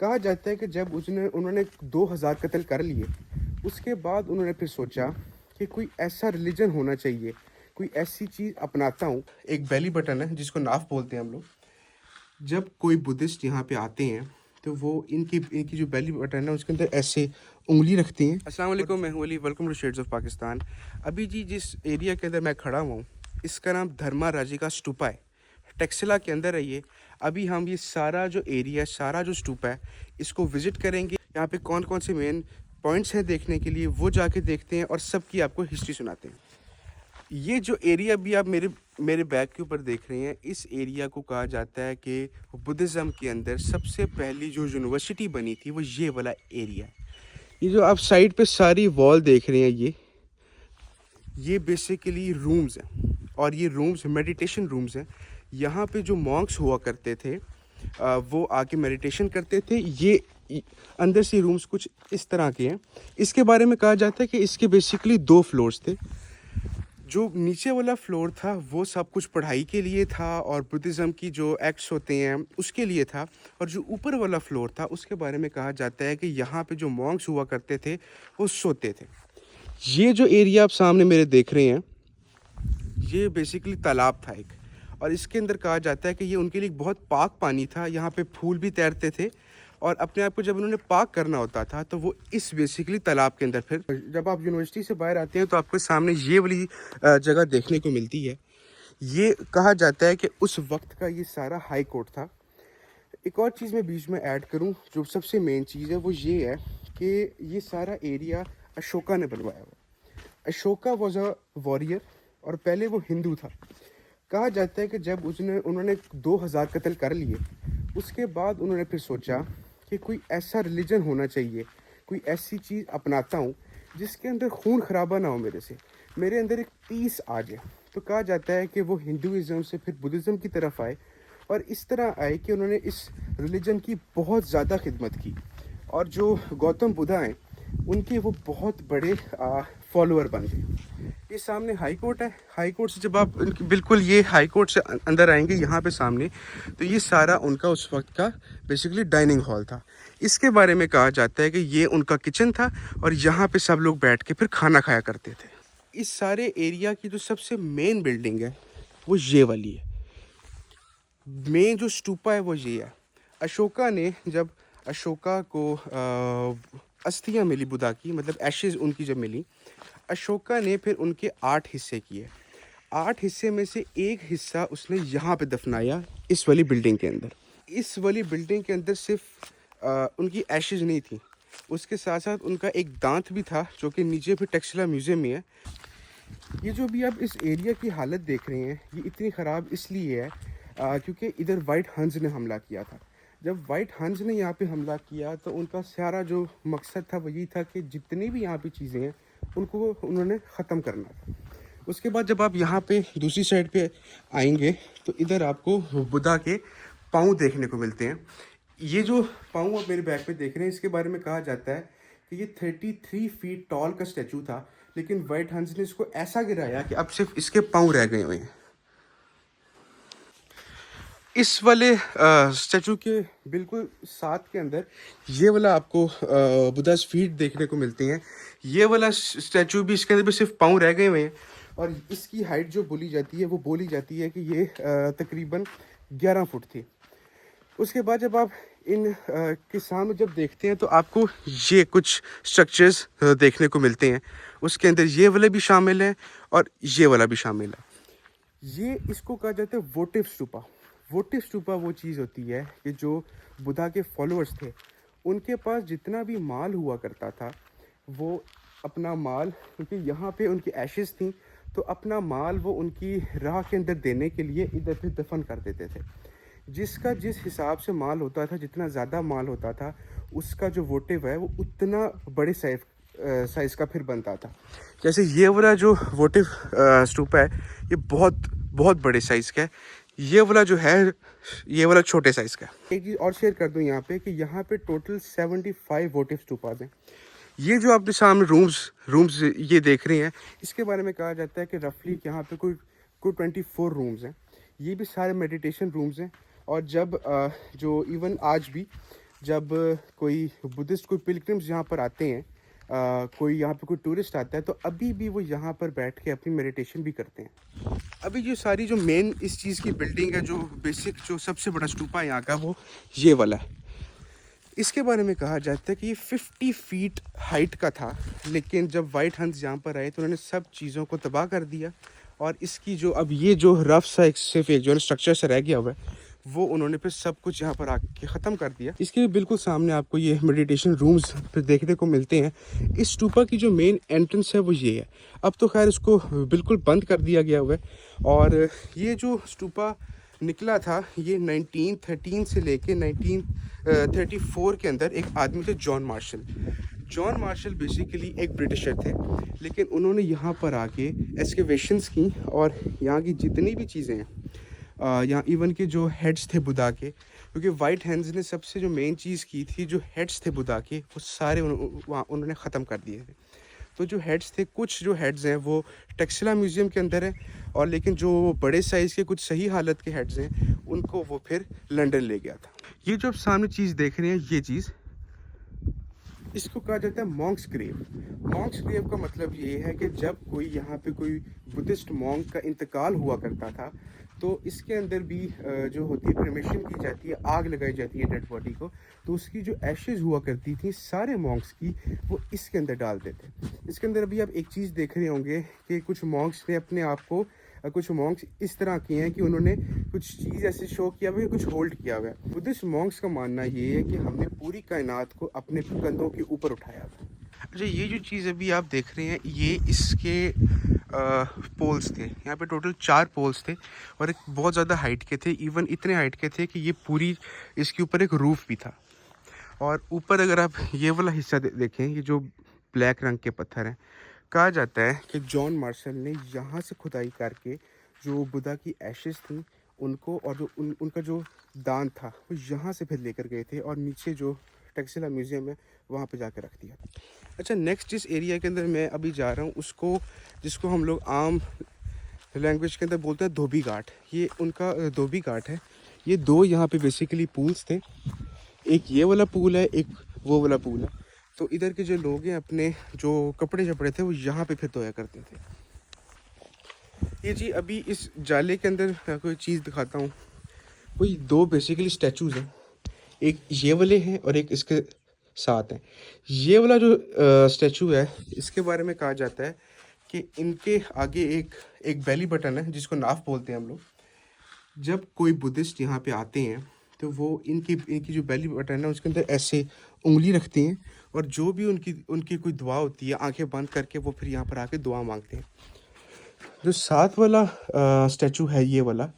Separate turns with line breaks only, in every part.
कहा जाता है कि जब उन्होंने 2000 कत्ल कर लिए, उसके बाद उन्होंने फिर सोचा कि कोई ऐसा रिलीजन होना चाहिए, कोई ऐसी चीज़ अपनाता हूँ। एक बेली बटन है जिसको नाफ बोलते हैं हम लोग। जब कोई बुद्धिस्ट यहाँ पे आते हैं तो वो इनकी इनकी जो बेली बटन है उसके अंदर ऐसे उंगली रखती हैं। अस्सलाम वालेकुम, मैं हूं Ali, welcome to shades of Pakistan. अभी जी जिस एरिया के अंदर मैं खड़ा हुआ हूँ, इसका नाम धर्मा राजी का स्टूपा है। टेक्सला के अंदर है ये। अभी हम ये सारा जो एरिया, सारा जो स्टूपा है, इसको विज़िट करेंगे। यहाँ पे कौन कौन से मेन पॉइंट्स हैं देखने के लिए, वो जाके देखते हैं और सबकी आपको हिस्ट्री सुनाते हैं। ये जो एरिया भी आप मेरे मेरे बैक के ऊपर देख रहे हैं, इस एरिया को कहा जाता है कि बुद्धिज़्म के अंदर सबसे पहली जो यूनिवर्सिटी बनी थी वो ये वाला एरिया है। ये जो आप साइड पे सारी वॉल देख रहे हैं, ये बेसिकली रूम्स हैं और ये रूम्स मेडिटेशन रूम्स हैं। यहाँ पे जो मॉन्क्स हुआ करते थे वो आके मेडिटेशन करते थे। अंदर से रूम्स कुछ इस तरह के हैं। इसके बारे में कहा जाता है कि इसके बेसिकली 2 फ्लोर्स थे। जो नीचे वाला फ्लोर था वो सब कुछ पढ़ाई के लिए था और बुद्धिज़्म की जो एक्ट्स होते हैं उसके लिए था, और जो ऊपर वाला फ्लोर था उसके बारे में कहा जाता है कि यहाँ पे जो मॉन्क्स हुआ करते थे वो सोते थे। ये जो एरिया आप सामने मेरे देख रहे हैं, ये बेसिकली तालाब था एक, और इसके अंदर कहा जाता है कि ये उनके लिए बहुत पाक पानी था। यहाँ पे फूल भी तैरते थे और अपने आप को जब उन्होंने पाक करना होता था तो वो इस बेसिकली तालाब के अंदर, फिर जब आप यूनिवर्सिटी से बाहर आते हैं तो आपको सामने ये वाली जगह देखने को मिलती है। ये कहा जाता है कि उस वक्त का ये सारा हाई कोर्ट था। एक और चीज़ मैं बीच में ऐड करूं, जो सबसे मेन चीज़ है वो ये है कि ये सारा एरिया अशोका ने बनवाया हुआ। अशोका वॉज अ वॉरियर और पहले वो हिंदू था। कहा जाता है कि जब उन्होंने 2000 कत्ल कर लिए, उसके बाद उन्होंने फिर सोचा कि कोई ऐसा रिलीजन होना चाहिए, कोई ऐसी चीज़ अपनाता हूँ जिसके अंदर खून खराबा ना हो मेरे अंदर एक पीस आ जाए। तो कहा जाता है कि वो हिंदुज़म से फिर बुद्धिज़्म की तरफ आए और इस तरह आए कि उन्होंने इस रिलीजन की बहुत ज़्यादा खिदमत की, और जो गौतम बुद्धा हैं उनके वो बहुत बड़े फॉलोअर बन गए। ये सामने हाई कोर्ट है। हाई कोर्ट से जब आप बिल्कुल ये हाई कोर्ट से अंदर आएंगे यहाँ पे सामने, तो ये सारा उनका उस वक्त का बेसिकली डाइनिंग हॉल था। इसके बारे में कहा जाता है कि ये उनका किचन था और यहाँ पे सब लोग बैठ के फिर खाना खाया करते थे। इस सारे एरिया की जो सबसे मेन बिल्डिंग है वो ये वाली है। मेन जो स्टूपा है वो ये है। अशोका ने जब अशोका को अस्थियाँ मिली बुद्धा की, मतलब एशेज उनकी जब मिली, अशोका ने फिर उनके 8 हिस्से किए। 8 हिस्से में से एक हिस्सा उसने यहाँ पे दफनाया, इस वाली बिल्डिंग के अंदर। इस वाली बिल्डिंग के अंदर सिर्फ उनकी एशेज नहीं थी, उसके साथ साथ उनका एक दांत भी था जो कि नीचे फिर टेक्सला म्यूज़ियम में है। ये जो भी आप इस एरिया की हालत देख रहे हैं, ये इतनी ख़राब इसलिए है क्योंकि इधर वाइट हंस ने हमला किया था। जब वाइट हंस ने यहाँ पे हमला किया तो उनका सारा जो मकसद था वो यही था कि जितनी भी यहाँ पे चीज़ें हैं उनको उन्होंने ख़त्म करना था। उसके बाद जब आप यहाँ पे दूसरी साइड पे आएंगे तो इधर आपको बुद्धा के पाँव देखने को मिलते हैं। ये जो पाँव आप मेरे बैक पे देख रहे हैं, इसके बारे में कहा जाता है कि ये 33 फीट टॉल का स्टैचू था, लेकिन वाइट हंस ने इसको ऐसा गिराया कि अब सिर्फ इसके पाँव रह गए हुए हैं। इस वाले स्टैचू के बिल्कुल साथ के अंदर ये वाला आपको बुद्धा's फीट देखने को मिलती हैं। ये वाला स्टैचू भी, इसके अंदर भी सिर्फ पाँव रह गए हुए हैं, और इसकी हाइट जो बोली जाती है वो बोली जाती है कि ये तकरीबन 11 फुट थी। उसके बाद जब आप इन के सामने जब देखते हैं तो आपको ये कुछ स्ट्रक्चर्स देखने को मिलते हैं। उसके अंदर ये वाले भी शामिल हैं और ये वाला भी शामिल है। ये इसको कहा जाता है वोटिव स्टूपा। वोटिव स्टूपा वो चीज़ होती है कि जो बुद्धा के फॉलोअर्स थे, उनके पास जितना भी माल हुआ करता था वो अपना माल, क्योंकि यहाँ पे उनकी एशेज़ थी, तो अपना माल वो उनकी राह के अंदर देने के लिए इधर फिर दफन कर देते थे। जिसका जिस हिसाब से माल होता था, जितना ज़्यादा माल होता था, उसका जो वोटिव है वो उतना बड़े साइज़ का फिर बनता था। जैसे ये वाला जो वोटिव स्तूप है, ये बहुत बहुत बड़े साइज़ का है। ये वाला जो है, ये वाला छोटे साइज़ का है। एक चीज़ और शेयर कर दूं यहाँ पे कि यहाँ पे टोटल 75 वोटिव स्तूपाज हैं। ये जो आपके सामने रूम्स ये देख रहे हैं, इसके बारे में कहा जाता है कि रफली यहाँ पे कोई 24 रूम्स हैं। ये भी सारे मेडिटेशन रूम्स हैं। और जब जो इवन आज भी जब कोई बुद्धिस्ट कोई पिलग्रिम्स यहाँ पर आते हैं, कोई यहाँ पे कोई टूरिस्ट आता है, तो अभी भी वो यहाँ पर बैठ के अपनी मेडिटेशन भी करते हैं। अभी जो सारी जो मेन इस चीज़ की बिल्डिंग है, जो बेसिक जो सबसे बड़ा स्तूपा यहाँ का, वो ये वाला है। इसके बारे में कहा जाता है कि ये 50 फीट हाइट का था, लेकिन जब वाइट हंस यहाँ पर आए तो उन्होंने सब चीज़ों को तबाह कर दिया, और इसकी जो अब ये जो रफ सा एक सिर्फ एक जो स्ट्रक्चर से रह गया हुआ है, वो उन्होंने फिर सब कुछ यहाँ पर आके ख़त्म कर दिया। इसके बिल्कुल सामने आपको ये मेडिटेशन रूम्स फिर देखने को मिलते हैं। इस स्तूपा की जो मेन एंट्रेंस है वो ये है। अब तो खैर इसको बिल्कुल बंद कर दिया गया हुआ है, और ये जो स्तूपा निकला था ये 1913 से लेके 1934 के अंदर एक आदमी थे, John Marshall. John Marshall basically एक ब्रिटिशर थे, लेकिन उन्होंने यहाँ पर आके एक्सकेवेशंस की, और यहाँ की जितनी भी चीज़ें हैं, यहाँ इवन के जो हेड्स थे बुद्धा के, क्योंकि वाइट हैंड्स ने सबसे जो मेन चीज़ की थी, जो हेड्स थे बुद्धा के, वो सारे वहाँ उन्होंने ख़त्म कर दिए थे। तो जो हेड्स थे, कुछ जो हेड्स हैं वो टेक्सला म्यूज़ियम के अंदर है, और लेकिन जो बड़े साइज़ के कुछ सही हालत के हेड्स हैं, उनको वो फिर लंदन ले गया था। ये जो आप सामने चीज़ देख रहे हैं, ये चीज़, इसको कहा जाता है मॉन्क्स ग्रेव। मॉन्क्स ग्रेव का मतलब ये है कि जब कोई यहाँ पे कोई बुद्धिस्ट मॉन्क का इंतकाल हुआ करता था, तो इसके अंदर भी जो होती है क्रेमेशन की जाती है, आग लगाई जाती है डेड बॉडी को, तो उसकी जो एशेज हुआ करती थी सारे मॉन्क्स की, वो इसके अंदर डाल देते। इसके अंदर अभी आप एक चीज़ देख रहे होंगे कि कुछ मॉन्क्स ने अपने आप को, कुछ मॉन्क्स इस तरह किए हैं कि उन्होंने कुछ चीज़ ऐसे शो किया हुआ है, कुछ होल्ड किया हुआ है। बुद्धिस्ट मॉन्क्स का मानना ये है कि हमने पूरी कायनात को अपने कंधों के ऊपर उठाया हुआ है। अच्छा, ये जो चीज़ अभी आप देख रहे हैं, ये इसके पोल्स थे। यहाँ पे टोटल 4 पोल्स थे, और एक बहुत ज़्यादा हाइट के थे, इवन इतने हाइट के थे कि ये पूरी, इसके ऊपर एक रूफ़ भी था। और ऊपर अगर आप ये वाला हिस्सा देखें, ये जो ब्लैक रंग के पत्थर हैं, कहा जाता है कि जॉन मार्शल ने यहाँ से खुदाई करके जो बुद्धा की एशेस थी उनको, और जो उनका जो दान था, वो यहाँ से फिर लेकर गए थे, और नीचे जो टेक्सला म्यूज़ियम है वहाँ पे जाकर रख दिया। अच्छा, नेक्स्ट जिस एरिया के अंदर मैं अभी जा रहा हूँ, उसको, जिसको हम लोग आम लैंग्वेज के अंदर बोलते हैं धोबी घाट, ये उनका धोबी घाट है। ये दो यहाँ पे बेसिकली पूल्स थे, एक ये वाला पूल है, एक वो वाला पूल है। तो इधर के जो लोग हैं, अपने जो कपड़े शपड़े थे वो यहाँ पे फिर धोया करते थे। ये जी अभी इस जाले के अंदर कोई चीज़ दिखाता हूँ। कोई 2 बेसिकली स्टैचूज़ हैं, एक ये वाले हैं और एक इसके साथ हैं। ये वाला जो स्टैचू है, इसके बारे में कहा जाता है कि इनके आगे एक बेली बटन है, जिसको नाफ बोलते हैं हम लोग। जब कोई बुद्धिस्ट यहाँ पे आते हैं, तो वो इनकी जो बेली बटन है उसके अंदर ऐसे उंगली रखते हैं, और जो भी उनकी कोई दुआ होती है, आंखें बंद करके वो फिर यहाँ पर आके दुआ मांगते हैं। जो साथ वाला स्टैचू है, ये वाला,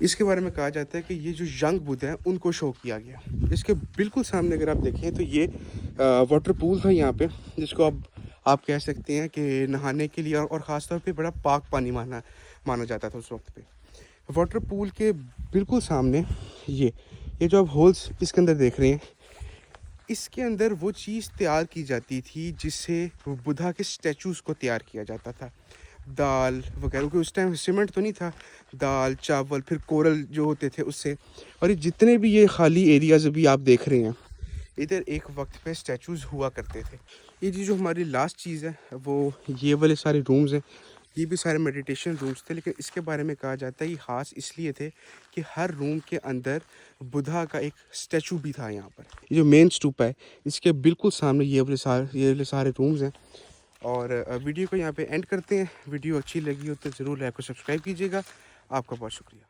इसके बारे में कहा जाता है कि ये जो यंग बुद्ध हैं उनको शो किया गया। इसके बिल्कुल सामने अगर आप देखें तो ये वाटर पूल था यहाँ पे, जिसको आप कह सकते हैं कि नहाने के लिए और ख़ास तौर पे बड़ा पाक पानी माना जाता था उस वक्त पे। वाटर पूल के बिल्कुल सामने ये जो आप होल्स इसके अंदर देख रहे हैं, इसके अंदर वो चीज़ तैयार की जाती थी जिससे बुद्धा के स्टैचूज़ को तैयार किया जाता था। दाल वगैरह, क्योंकि उस टाइम सीमेंट तो नहीं था, दाल चावल, फिर कोरल जो होते थे उससे। और ये जितने भी ये खाली एरियाज अभी आप देख रहे हैं, इधर एक वक्त पे स्टैचूज़ हुआ करते थे। ये जो हमारी लास्ट चीज़ है, वो ये वाले सारे रूम्स हैं, ये भी सारे मेडिटेशन रूम्स थे। लेकिन इसके बारे में कहा जाता है ये ख़ास इसलिए थे कि हर रूम के अंदर बुद्धा का एक स्टैचू भी था। यहाँ पर ये जो मेन स्तूप है, इसके बिल्कुल सामने ये वाले सारे रूम्स हैं। और वीडियो को यहाँ पे एंड करते हैं। वीडियो अच्छी लगी हो तो ज़रूर लाइक और सब्सक्राइब कीजिएगा। आपका बहुत शुक्रिया।